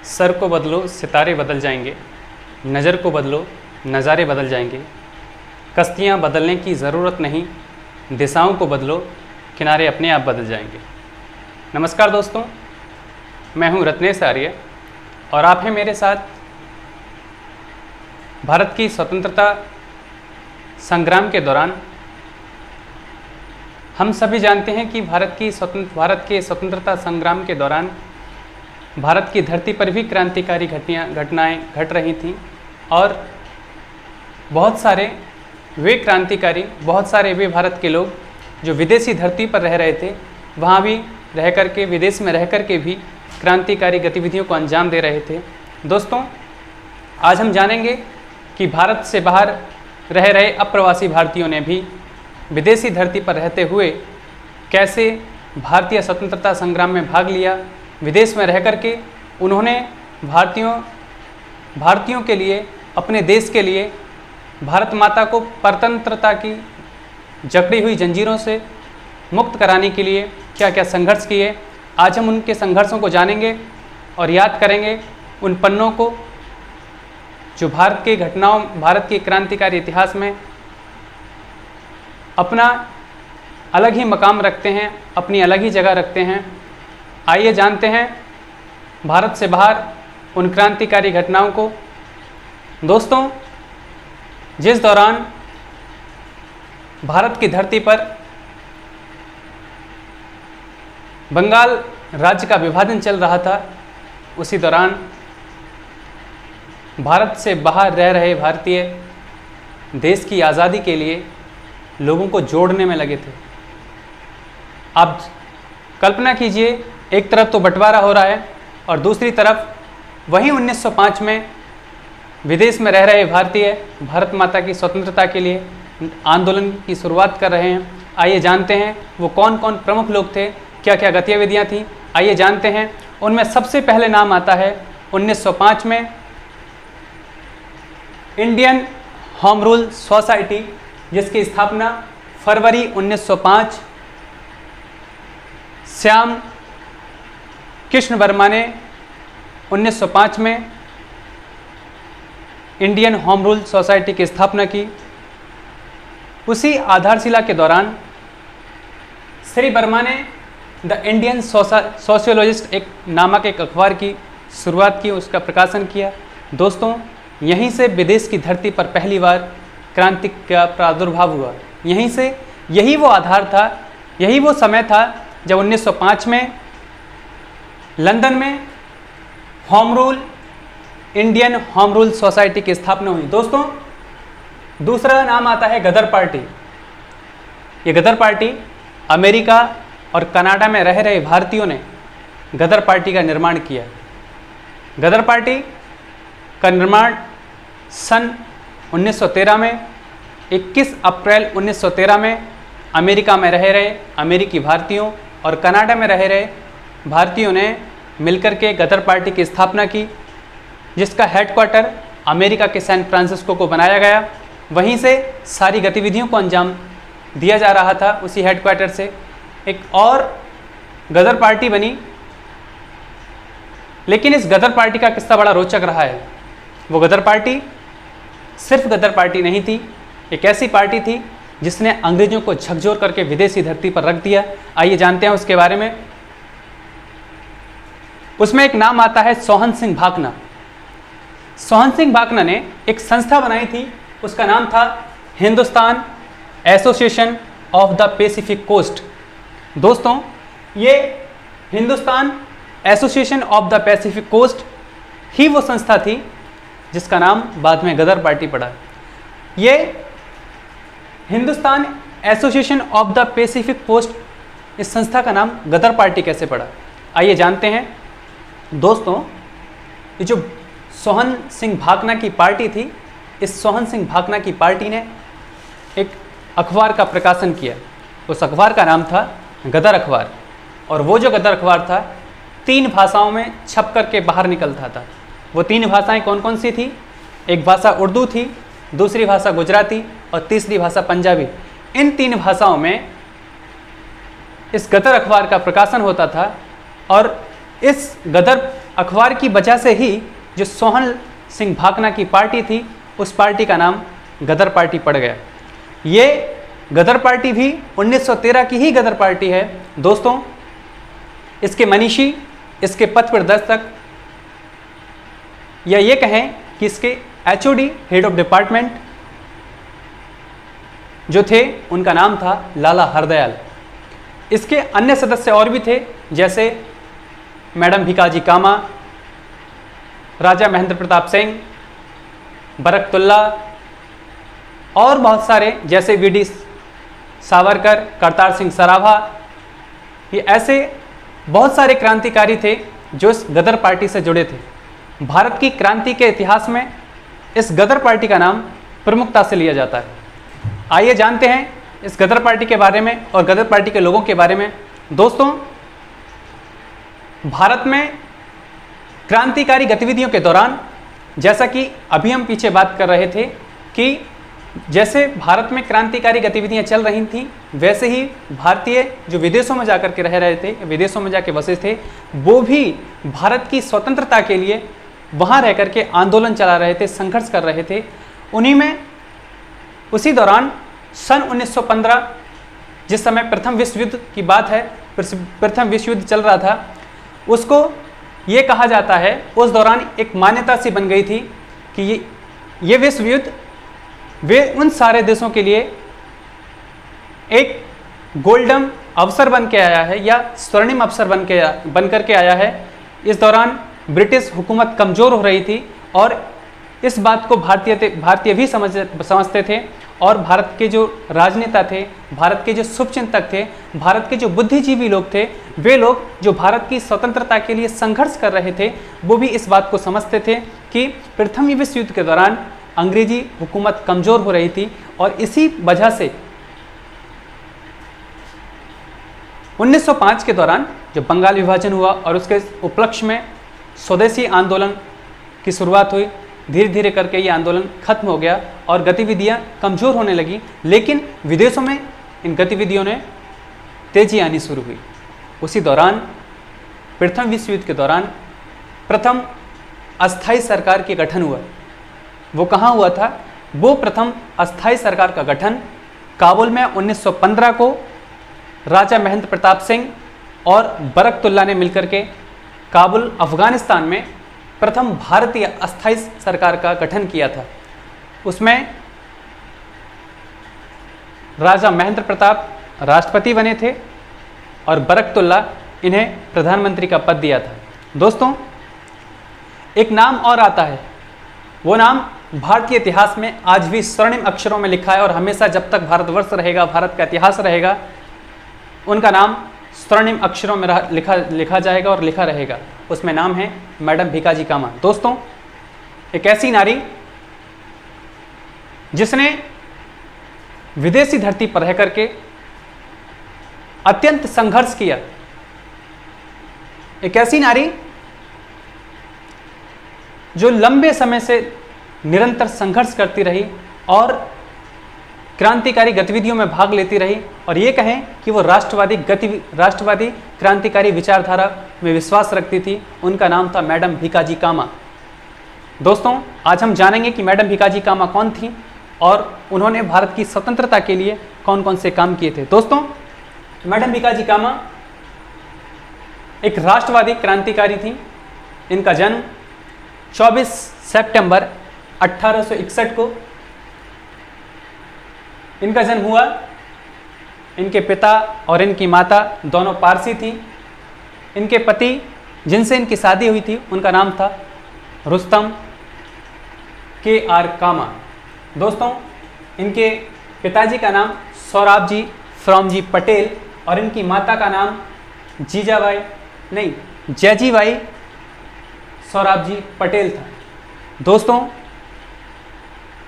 Sir को बदलो सितारे बदल जाएंगे, नज़र को बदलो नज़ारे बदल जाएंगे, कश्तियाँ बदलने की ज़रूरत नहीं, दिशाओं को बदलो किनारे अपने आप बदल जाएंगे। नमस्कार दोस्तों, मैं हूं रत्नेश आर्य और आप हैं मेरे साथ भारत की स्वतंत्रता संग्राम के दौरान। हम सभी जानते हैं कि भारत के स्वतंत्रता संग्राम के दौरान भारत की धरती पर भी क्रांतिकारी घटनाएं घट रही थीं और बहुत सारे वे क्रांतिकारी, बहुत सारे वे भारत के लोग जो विदेशी धरती पर रह रहे थे, वहाँ भी रह कर के, विदेश में रह कर के भी क्रांतिकारी गतिविधियों को अंजाम दे रहे थे। दोस्तों, आज हम जानेंगे कि भारत से बाहर रह रहे अप्रवासी भारतीयों ने भी विदेशी धरती पर रहते हुए कैसे भारतीय स्वतंत्रता संग्राम में भाग लिया। विदेश में रह कर के उन्होंने भारतीयों के लिए, अपने देश के लिए, भारत माता को परतंत्रता की जकड़ी हुई जंजीरों से मुक्त कराने के लिए क्या क्या संघर्ष किए। आज हम उनके संघर्षों को जानेंगे और याद करेंगे उन पन्नों को जो भारत के क्रांतिकारी इतिहास में अपना अलग ही मकाम रखते हैं, अपनी अलग ही जगह रखते हैं। आइए जानते हैं भारत से बाहर उन क्रांतिकारी घटनाओं को। दोस्तों, जिस दौरान भारत की धरती पर बंगाल राज्य का विभाजन चल रहा था, उसी दौरान भारत से बाहर रह रहे भारतीय देश की आज़ादी के लिए लोगों को जोड़ने में लगे थे। आप कल्पना कीजिए, एक तरफ तो बंटवारा हो रहा है और दूसरी तरफ वहीं 1905 में विदेश में रह रहे भारतीय भारत माता की स्वतंत्रता के लिए आंदोलन की शुरुआत कर रहे हैं। आइए जानते हैं वो कौन कौन प्रमुख लोग थे, क्या क्या गतिविधियां थीं। आइए जानते हैं। उनमें सबसे पहले नाम आता है 1905 में इंडियन होम रूल सोसाइटी, जिसकी स्थापना फरवरी 1905 श्याम कृष्ण वर्मा ने 1905 में इंडियन होम रूल सोसाइटी की स्थापना की। उसी आधारशिला के दौरान श्री वर्मा ने द इंडियन सोशियोलॉजिस्ट नामक एक अखबार की शुरुआत की, उसका प्रकाशन किया। दोस्तों, यहीं से विदेश की धरती पर पहली बार क्रांति का प्रादुर्भाव हुआ। यही वो आधार था, यही वो समय था जब 1905 में लंदन में इंडियन होम रूल सोसाइटी की स्थापना हुई। दोस्तों, दूसरा नाम आता है गदर पार्टी। ये गदर पार्टी अमेरिका और कनाडा में रह रहे भारतीयों ने गदर पार्टी का निर्माण किया। गदर पार्टी का निर्माण सन 1913 में 21 अप्रैल 1913 में अमेरिका में रह रहे अमेरिकी भारतीयों और कनाडा में रह रहे भारतीयों ने मिलकर के गदर पार्टी की स्थापना की, जिसका हेडक्वार्टर अमेरिका के सैन फ्रांसिस्को को बनाया गया। वहीं से सारी गतिविधियों को अंजाम दिया जा रहा था। उसी हेडक्वार्टर से एक और गदर पार्टी बनी, लेकिन इस गदर पार्टी का किस्सा बड़ा रोचक रहा है। वो गदर पार्टी सिर्फ गदर पार्टी नहीं थी, एक ऐसी पार्टी थी जिसने अंग्रेजों को झकझोर करके विदेशी धरती पर रख दिया। आइए जानते हैं उसके बारे में। उसमें एक नाम आता है सोहन सिंह भाकना। सोहन सिंह भाकना ने एक संस्था बनाई थी, उसका नाम था Hindustan association of the Pacific Coast. दोस्तों, ये Hindustan association of the Pacific Coast ही वो संस्था थी जिसका नाम बाद में गदर पार्टी पड़ा। ये Hindustan association of the Pacific coast, इस संस्था का नाम गदर पार्टी कैसे पड़ा, आइए जानते हैं। दोस्तों, ये जो सोहन सिंह भाकना की पार्टी थी, इस सोहन सिंह भाकना की पार्टी ने एक अखबार का प्रकाशन किया। उस अखबार का नाम था गदर अखबार, और वो जो गदर अखबार था 3 भाषाओं में छप कर के बाहर निकलता था। वो 3 भाषाएं कौन कौन सी थी? एक भाषा उर्दू थी, दूसरी भाषा गुजराती और तीसरी भाषा पंजाबी। इन 3 भाषाओं में इस गदर अखबार का प्रकाशन होता था। और इस गदर अखबार की वजह से ही जो सोहन सिंह भाकना की पार्टी थी, उस पार्टी का नाम गदर पार्टी पड़ गया। ये गदर पार्टी भी 1913 की ही गदर पार्टी है दोस्तों। इसके मनीषी, इसके पथ प्रदर्शक, या ये कहें कि इसके HOD हेड ऑफ डिपार्टमेंट जो थे, उनका नाम था लाला हरदयाल। इसके अन्य सदस्य और भी थे, जैसे मैडम भिकाजी कामा, राजा महेंद्र प्रताप सिंह, बरकतुल्ला और बहुत सारे, जैसे VD सावरकर, करतार सिंह सराभा। ये ऐसे बहुत सारे क्रांतिकारी थे जो इस गदर पार्टी से जुड़े थे। भारत की क्रांति के इतिहास में इस गदर पार्टी का नाम प्रमुखता से लिया जाता है। आइए जानते हैं इस गदर पार्टी के बारे में और गदर पार्टी के लोगों के बारे में। दोस्तों, भारत में क्रांतिकारी गतिविधियों के दौरान, जैसा कि अभी हम पीछे बात कर रहे थे कि जैसे भारत में क्रांतिकारी गतिविधियां चल रही थीं, वैसे ही भारतीय जो विदेशों में जाकर के रह रहे थे, विदेशों में जाके बसे थे, वो भी भारत की स्वतंत्रता के लिए वहाँ रह करके आंदोलन चला रहे थे, संघर्ष कर रहे थे। उन्हीं में उसी दौरान सन 1915, जिस समय प्रथम विश्व युद्ध की बात है, प्रथम विश्व युद्ध चल रहा था, उसको ये कहा जाता है, उस दौरान एक मान्यता सी बन गई थी कि ये विश्व युद्ध वे उन सारे देशों के लिए एक गोल्डन अवसर बन के आया है, या स्वर्णिम अवसर बन करके आया है। इस दौरान ब्रिटिश हुकूमत कमज़ोर हो रही थी और इस बात को भारतीय भी समझते थे, और भारत के जो राजनेता थे, भारत के जो शुभचिंतक थे, भारत के जो बुद्धिजीवी लोग थे, वे लोग जो भारत की स्वतंत्रता के लिए संघर्ष कर रहे थे, वो भी इस बात को समझते थे कि प्रथम विश्व युद्ध के दौरान अंग्रेजी हुकूमत कमज़ोर हो रही थी, और इसी वजह से 1905 के दौरान जब बंगाल विभाजन हुआ और उसके उपलक्ष्य में स्वदेशी आंदोलन की शुरुआत हुई, धीरे धीरे करके ये आंदोलन खत्म हो गया और गतिविधियां कमज़ोर होने लगी। लेकिन विदेशों में इन गतिविधियों ने तेजी आनी शुरू हुई। उसी दौरान प्रथम विश्व युद्ध के दौरान प्रथम अस्थाई सरकार के गठन हुआ। वो कहाँ हुआ था? वो प्रथम अस्थाई सरकार का गठन काबुल में 1915 को राजा महेंद्र प्रताप सिंह और बरकतुल्ला ने मिलकर के काबुल अफगानिस्तान में प्रथम भारतीय अस्थाई सरकार का गठन किया था। उसमें राजा महेंद्र प्रताप राष्ट्रपति बने थे और बरकतुल्ला इन्हें प्रधानमंत्री का पद दिया था। दोस्तों, एक नाम और आता है, वो नाम भारतीय इतिहास में आज भी स्वर्णिम अक्षरों में लिखा है और हमेशा जब तक भारतवर्ष रहेगा, भारत का इतिहास रहेगा, उनका नाम स्वर्णिम अक्षरों में लिखा जाएगा और लिखा रहेगा। उसमें नाम है मैडम भिकाजी कामा। दोस्तों, एक ऐसी नारी जिसने विदेशी धरती पर रह करके अत्यंत संघर्ष किया, एक ऐसी नारी जो लंबे समय से निरंतर संघर्ष करती रही और क्रांतिकारी गतिविधियों में भाग लेती रही, और ये कहें कि वो राष्ट्रवादी क्रांतिकारी विचारधारा में विश्वास रखती थी। उनका नाम था मैडम भिकाजी कामा। दोस्तों, आज हम जानेंगे कि मैडम भिकाजी कामा कौन थी और उन्होंने भारत की स्वतंत्रता के लिए कौन कौन से काम किए थे। दोस्तों, मैडम भिकाजी कामा एक राष्ट्रवादी क्रांतिकारी थी। इनका जन्म 24 सितंबर 1861 को इनका जन्म हुआ। इनके पिता और इनकी माता दोनों पारसी थी। इनके पति जिनसे इनकी शादी हुई थी, उनका नाम था रुस्तम KR कामा। दोस्तों, इनके पिताजी का नाम सौराबजी फ्रॉमजी पटेल और इनकी माता का नाम जैजीबाई सौराबजी पटेल था। दोस्तों,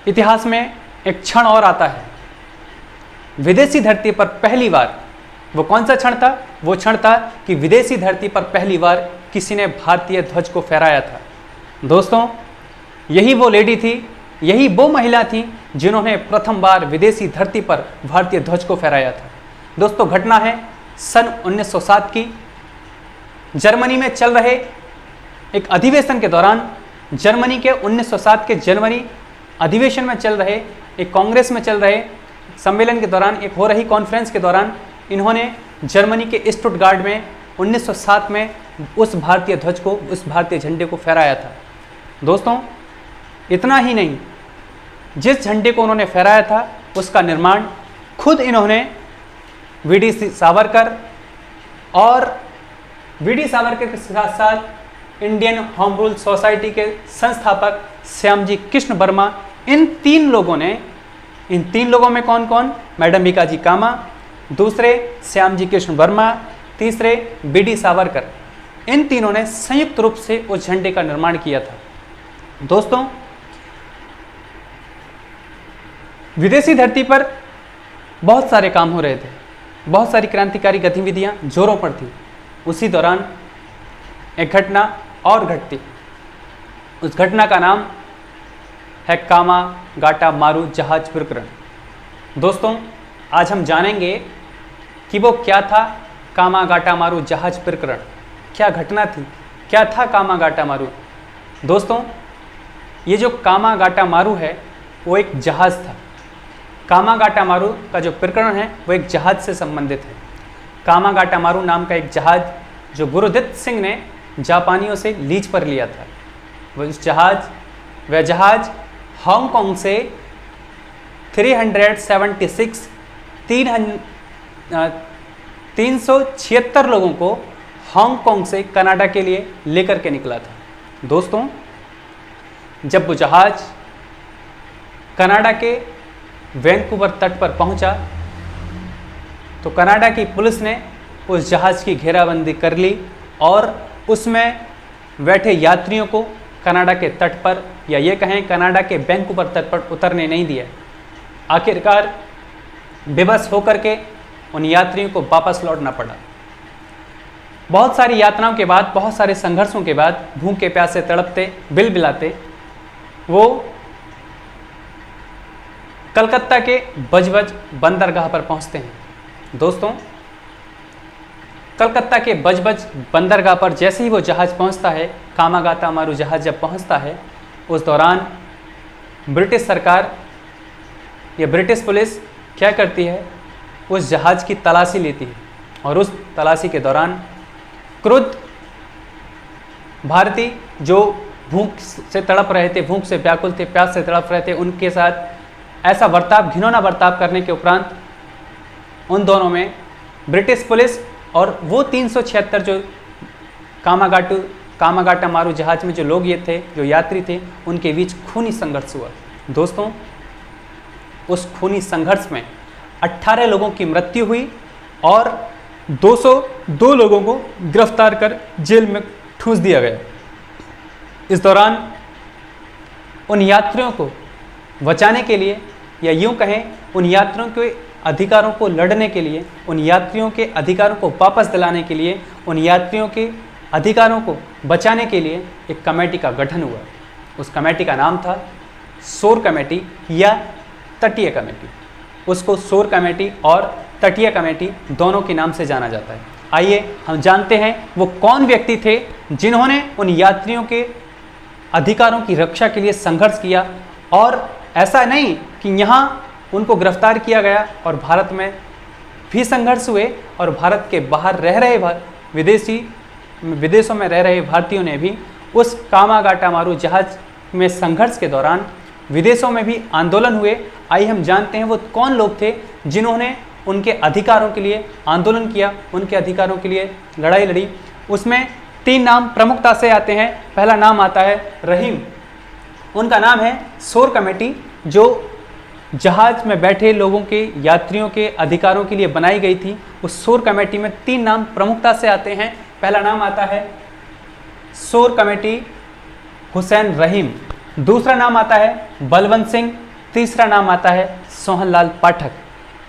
इतिहास में एक क्षण और आता है। विदेशी धरती पर पहली बार, वो कौन सा क्षण था? वो क्षण था कि विदेशी धरती पर पहली बार किसी ने भारतीय ध्वज को फहराया था। दोस्तों, यही वो लेडी थी, यही वो महिला थी जिन्होंने प्रथम बार विदेशी धरती पर भारतीय ध्वज को फहराया था। दोस्तों, घटना है सन 1907 की। जर्मनी में चल रहे एक अधिवेशन के दौरान जर्मनी के 1907 के जनवरी अधिवेशन में चल रहे एक कांग्रेस में चल रहे सम्मेलन के दौरान, एक हो रही कॉन्फ्रेंस के दौरान इन्होंने जर्मनी के स्टुटगार्ट में 1907 में उस भारतीय ध्वज को, उस भारतीय झंडे को फहराया था। दोस्तों इतना ही नहीं, जिस झंडे को उन्होंने फहराया था उसका निर्माण खुद इन्होंने वीडी सावरकर और वीडी सावरकर के साथ साथ इंडियन होम रूल सोसाइटी के संस्थापक श्यामजी कृष्ण वर्मा, इन तीन लोगों में कौन कौन? मैडम भीकाजी कामा, दूसरे श्यामजी कृष्ण वर्मा, तीसरे वीडी सावरकर, इन तीनों ने संयुक्त रूप से उस झंडे का निर्माण किया था। दोस्तों विदेशी धरती पर बहुत सारे काम हो रहे थे, बहुत सारी क्रांतिकारी गतिविधियां जोरों पर थी। उसी दौरान एक घटना और घटती, उस घटना का नाम है कामागाटा मारू जहाज प्रकरण। दोस्तों आज हम जानेंगे कि वो क्या था कामागाटा मारू जहाज प्रकरण, क्या घटना थी, क्या था कामागाटा मारू। दोस्तों ये जो कामागाटा मारू है वो एक जहाज़ था। कामागाटा मारू का जो प्रकरण है वो एक जहाज से संबंधित है। कामागाटा मारू नाम का एक जहाज जो गुरुदत्त सिंह ने जापानियों से लीज पर लिया था, वह जहाज हांगकांग से 376 लोगों को हांगकांग से कनाडा के लिए लेकर के निकला था। दोस्तों जब वो जहाज कनाडा के वैंकूवर तट पर पहुंचा तो कनाडा की पुलिस ने उस जहाज की घेराबंदी कर ली और उसमें बैठे यात्रियों को कनाडा के तट पर, या ये कहें कनाडा के वैंकूवर तट पर उतरने नहीं दिया। आखिरकार बेबस होकर के उन यात्रियों को वापस लौटना पड़ा। बहुत सारी यात्राओं के बाद, बहुत सारे संघर्षों के बाद, भूखे प्यासे तड़पते बिलबिलाते वो कलकत्ता के बजबज बंदरगाह पर पहुंचते हैं। दोस्तों कलकत्ता के बजबज बंदरगाह पर जैसे ही वो जहाज़ पहुंचता है, कामागाटा मारू जहाज़ जब पहुंचता है, उस दौरान ब्रिटिश सरकार या ब्रिटिश पुलिस क्या करती है, उस जहाज़ की तलाशी लेती है और उस तलाशी के दौरान क्रुद्ध भारतीय जो भूख से तड़प रहे थे, भूख से व्याकुल थे, प्यास से तड़प रहे थे, उनके साथ ऐसा बर्ताव, घिनौना बर्ताव करने के उपरांत उन दोनों में ब्रिटिश पुलिस और वो 376 जो कामागाटा मारू जहाज में जो लोग ये थे, जो यात्री थे, उनके बीच खूनी संघर्ष हुआ। दोस्तों उस खूनी संघर्ष में 18 लोगों की मृत्यु हुई और 202 लोगों को गिरफ्तार कर जेल में ठूंस दिया गया। इस दौरान उन यात्रियों को बचाने के लिए, या यूं कहें उन यात्रियों के अधिकारों को लड़ने के लिए, उन यात्रियों के अधिकारों को वापस दिलाने के लिए, उन यात्रियों के अधिकारों को बचाने के लिए एक कमेटी का गठन हुआ। उस कमेटी का नाम था शोर कमेटी या तटीय कमेटी। उसको शोर कमेटी और तटीय कमेटी दोनों के नाम से जाना जाता है। आइए हम जानते हैं वो कौन व्यक्ति थे जिन्होंने उन यात्रियों के अधिकारों की रक्षा के लिए संघर्ष किया। और ऐसा नहीं कि यहाँ उनको गिरफ्तार किया गया और भारत में भी संघर्ष हुए, और भारत के बाहर रह रहे विदेशों में रह रहे भारतीयों ने भी उस कामागाटा मारू जहाज में संघर्ष के दौरान विदेशों में भी आंदोलन हुए। आइए हम जानते हैं वो कौन लोग थे जिन्होंने उनके अधिकारों के लिए आंदोलन किया, उनके अधिकारों के लिए लड़ाई लड़ी। उसमें 3 नाम प्रमुखता से आते हैं। पहला नाम आता है रहीम। उनका नाम है शोर कमेटी, जो जहाज में बैठे लोगों के, यात्रियों के अधिकारों के लिए बनाई गई थी। उस शोर कमेटी में 3 नाम प्रमुखता से आते हैं। पहला नाम आता है शोर कमेटी हुसैन रहीम, दूसरा नाम आता है बलवंत सिंह, तीसरा नाम आता है सोहनलाल पाठक।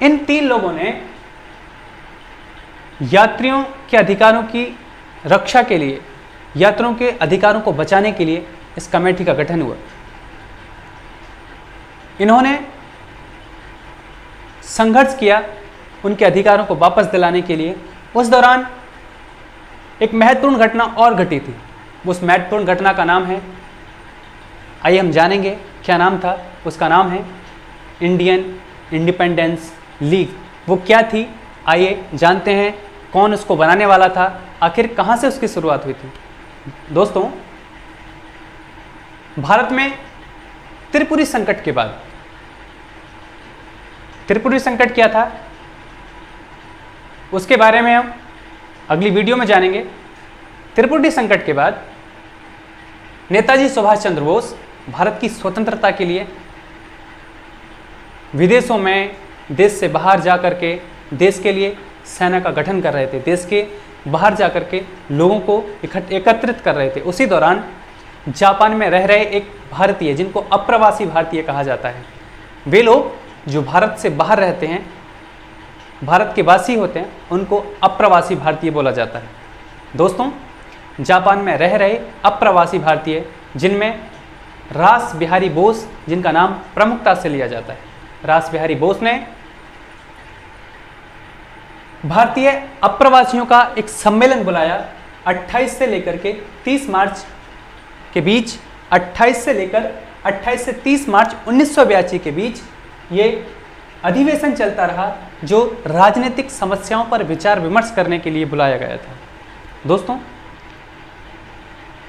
इन 3 लोगों ने यात्रियों के अधिकारों की रक्षा के लिए, यात्रियों के अधिकारों को बचाने के लिए इस कमेटी का गठन हुआ। इन्होंने संघर्ष किया उनके अधिकारों को वापस दिलाने के लिए। उस दौरान एक महत्वपूर्ण घटना और घटी थी। उस महत्वपूर्ण घटना का नाम है, आइए हम जानेंगे क्या नाम था। उसका नाम है इंडियन इंडिपेंडेंस लीग। वो क्या थी, आइए जानते हैं। कौन उसको बनाने वाला था, आखिर कहाँ से उसकी शुरुआत हुई थी। दोस्तों, भारत में त्रिपुरी संकट के बाद, त्रिपुरी संकट क्या था उसके बारे में हम अगली वीडियो में जानेंगे। त्रिपुरी संकट के बाद नेताजी सुभाष चंद्र बोस भारत की स्वतंत्रता के लिए विदेशों में, देश से बाहर जाकर के देश के लिए सेना का गठन कर रहे थे, देश के बाहर जाकर के लोगों को एकत्रित कर रहे थे। उसी दौरान जापान में रह रहे एक भारतीय, जिनको अप्रवासी भारतीय कहा जाता है, वे लोग जो भारत से बाहर रहते हैं, भारत के वासी होते हैं, उनको अप्रवासी भारतीय बोला जाता है। दोस्तों, जापान में रह रहे अप्रवासी भारतीय, जिनमें रास बिहारी बोस, जिनका नाम प्रमुखता से लिया जाता है, रास बिहारी बोस ने भारतीय अप्रवासियों का एक सम्मेलन बुलाया 28 से लेकर के 30 मार्च के बीच। 28 से 30 मार्च 1982 के बीच ये अधिवेशन चलता रहा, जो राजनीतिक समस्याओं पर विचार विमर्श करने के लिए बुलाया गया था। दोस्तों,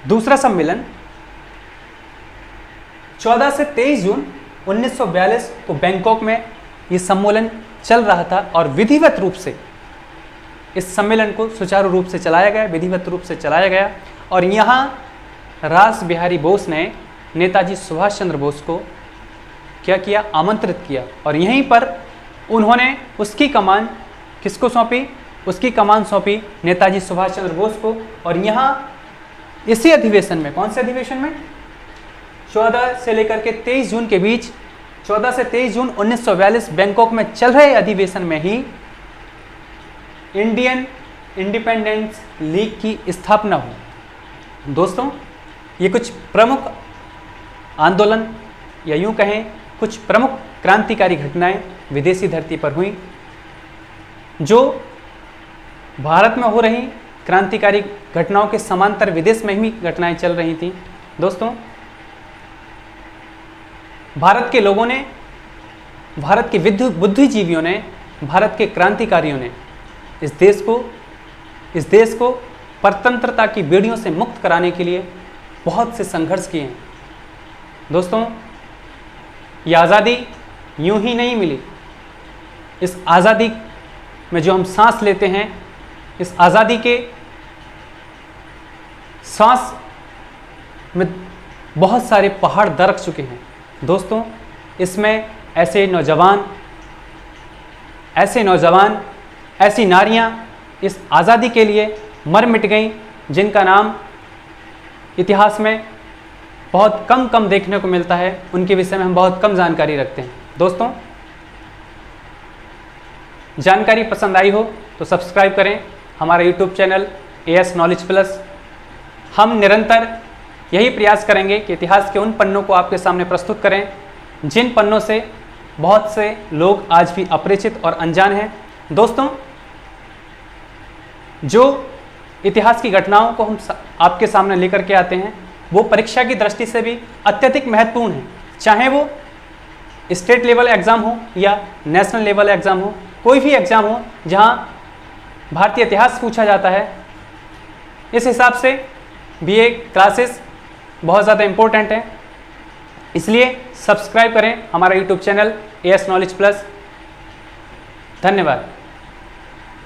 दूसरा सम्मेलन 14 से 23 जून 1942 को बैंकॉक में ये सम्मेलन चल रहा था और विधिवत रूप से इस सम्मेलन को सुचारू रूप से चलाया गया, विधिवत रूप से चलाया गया। और यहाँ रास बिहारी बोस ने नेताजी सुभाष चंद्र बोस को क्या किया, आमंत्रित किया, और यहीं पर उन्होंने उसकी कमान किसको सौंपी, उसकी कमान सौंपी नेताजी सुभाष चंद्र बोस को। और यहाँ इसी अधिवेशन में, कौन से अधिवेशन में, 14 से लेकर के 23 जून के बीच, 14 से 23 जून 1942 बैंकॉक में चल रहे अधिवेशन में ही इंडियन इंडिपेंडेंस लीग की स्थापना हुई। दोस्तों, ये कुछ प्रमुख आंदोलन, या यूं कहें कुछ प्रमुख क्रांतिकारी घटनाएं विदेशी धरती पर हुई, जो भारत में हो रही क्रांतिकारी घटनाओं के समांतर विदेश में भी घटनाएं चल रही थी। दोस्तों, भारत के लोगों ने, भारत के बुद्धिजीवियों ने, भारत के क्रांतिकारियों ने इस देश को परतंत्रता की बेड़ियों से मुक्त कराने के लिए बहुत से संघर्ष किए हैं। दोस्तों, ये आज़ादी यूं ही नहीं मिली। इस आज़ादी में जो हम सांस लेते हैं, इस आज़ादी के सांस में बहुत सारे पहाड़ दरक चुके हैं। दोस्तों, इसमें ऐसे नौजवान, ऐसी नारियां इस आज़ादी के लिए मर मिट गईं, जिनका नाम इतिहास में बहुत कम देखने को मिलता है, उनके विषय में हम बहुत कम जानकारी रखते हैं। दोस्तों, जानकारी पसंद आई हो तो सब्सक्राइब करें हमारा YouTube channel AS knowledge plus. हम निरंतर यही प्रयास करेंगे कि इतिहास के उन पन्नों को आपके सामने प्रस्तुत करें, जिन पन्नों से बहुत से लोग आज भी अपरिचित और अनजान हैं। दोस्तों, जो इतिहास की घटनाओं को हम आपके सामने लेकर के आते हैं, वो परीक्षा की दृष्टि से भी अत्यधिक महत्वपूर्ण है। चाहे वो स्टेट लेवल एग्ज़ाम हो या नेशनल लेवल एग्ज़ाम हो, कोई भी एग्ज़ाम हो जहां भारतीय इतिहास पूछा जाता है, इस हिसाब से BA क्लासेस बहुत ज़्यादा इम्पोर्टेंट है। इसलिए सब्सक्राइब करें हमारा YouTube channel AS knowledge plus. धन्यवाद।